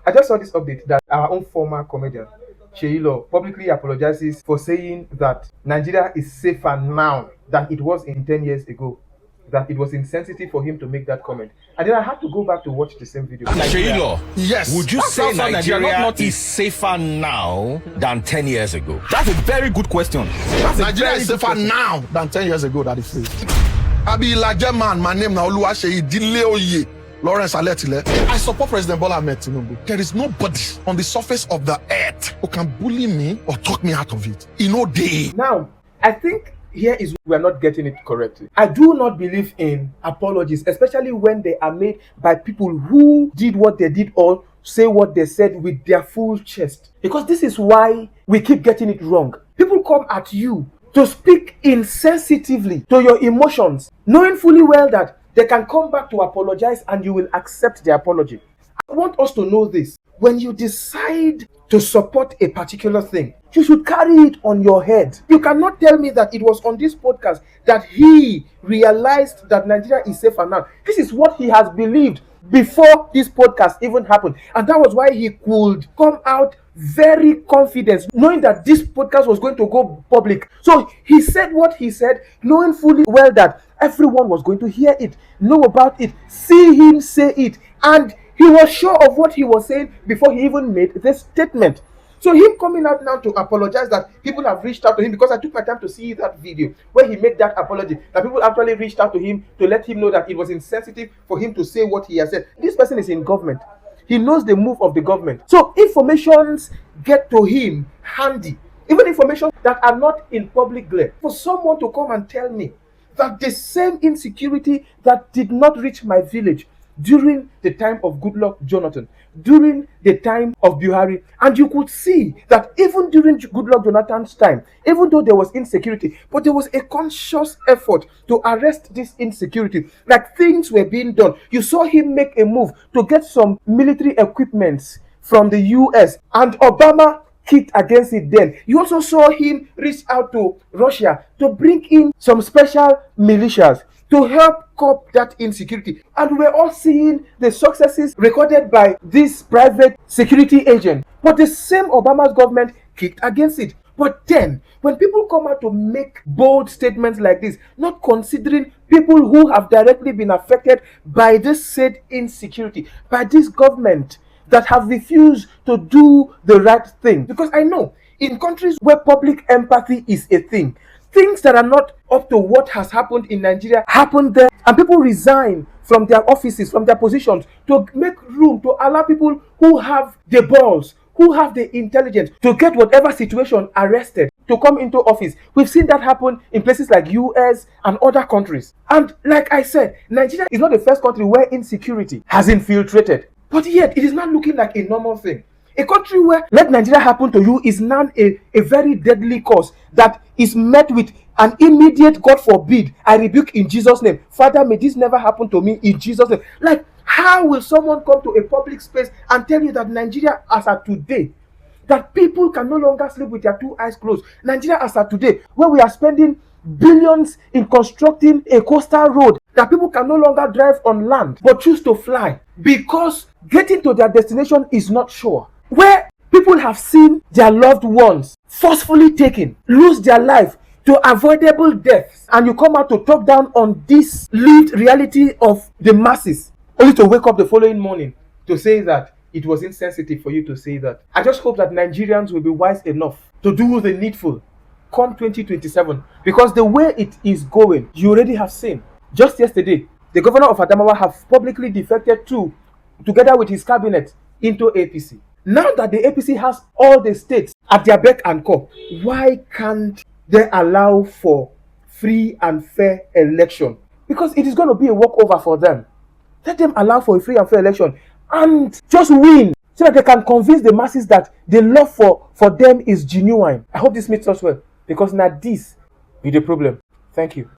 I just saw this update that our own former comedian, Sheilo, publicly apologizes for saying that Nigeria is safer now than it was in 10 years ago. That it was insensitive for him to make that comment. And then I had to go back to watch the same video. Sheilo, Yes. would you That's say outside Nigeria not is safer now than 10 years ago? That's a very good question. Nigeria is safer now than 10 years ago that it is. I be like man, my name now Oluwaseyi Dileoye. Lawrence Aletile. I support President Bola Ahmed Tinubu. There is nobody on the surface of the earth who can bully me or talk me out of it. In no day. Now, I think here is we are not getting it correctly. I do not believe in apologies, especially when they are made by people who did what they did or say what they said with their full chest. Because this is why we keep getting it wrong. People come at you to speak insensitively to your emotions, knowing fully well that they can come back to apologize and you will accept the apology. I want us to know this. When you decide to support a particular thing, you should carry it on your head. You cannot tell me that it was on this podcast that he realized that Nigeria is safer now. This is what he has believed before this podcast even happened. And that was why he could come out very confident, knowing that this podcast was going to go public. So he said what he said, knowing fully well that everyone was going to hear it, know about it, see him say it, and he was sure of what he was saying before he even made this statement. So him coming out now to apologize that people have reached out to him, because I took my time to see that video where he made that apology, that people actually reached out to him to let him know that it was insensitive for him to say what he has said. This person is in government. He knows the move of the government. So informations get to him handy, even information that are not in public glare. For someone to come and tell me that the same insecurity that did not reach my village during the time of Goodluck Jonathan, during the time of Buhari, and you could see that even during Goodluck Jonathan's time, even though there was insecurity, but there was a conscious effort to arrest this insecurity. Like things were being done. You saw him make a move to get some military equipments from the US, and Obama kicked against it then. You also saw him reach out to Russia to bring in some special militias to help curb that insecurity. And we're all seeing the successes recorded by this private security agent. But the same Obama's government kicked against it. But then, when people come out to make bold statements like this, not considering people who have directly been affected by this said insecurity, by this government that have refused to do the right thing. Because I know, in countries where public empathy is a thing, things that are not up to what has happened in Nigeria happen there, and people resign from their offices, from their positions, to make room to allow people who have the balls, who have the intelligence to get whatever situation arrested to come into office. We've seen that happen in places like US and other countries. And like I said, Nigeria is not the first country where insecurity has infiltrated. But yet, it is not looking like a normal thing. A country where let Nigeria happen to you is now a very deadly cause that is met with an immediate, God forbid, I rebuke in Jesus' name. Father, may this never happen to me in Jesus' name. Like, how will someone come to a public space and tell you that Nigeria as of today, that people can no longer sleep with their two eyes closed? Nigeria as of today, where we are spending billions in constructing a coastal road that people can no longer drive on land but choose to fly because getting to their destination is not sure. Where people have seen their loved ones forcefully taken, lose their life to avoidable deaths, and you come out to talk down on this lived reality of the masses, only to wake up the following morning to say that it was insensitive for you to say that. I just hope that Nigerians will be wise enough to do the needful come 2027, because the way it is going, you already have seen. Just yesterday, the governor of Adamawa have publicly defected together with his cabinet, into APC. Now that the APC has all the states at their beck and call, why can't they allow for free and fair election? Because it is going to be a walkover for them. Let them allow for a free and fair election and just win, so that they can convince the masses that the love for them is genuine. I hope this makes us well, because now this be the problem. Thank you.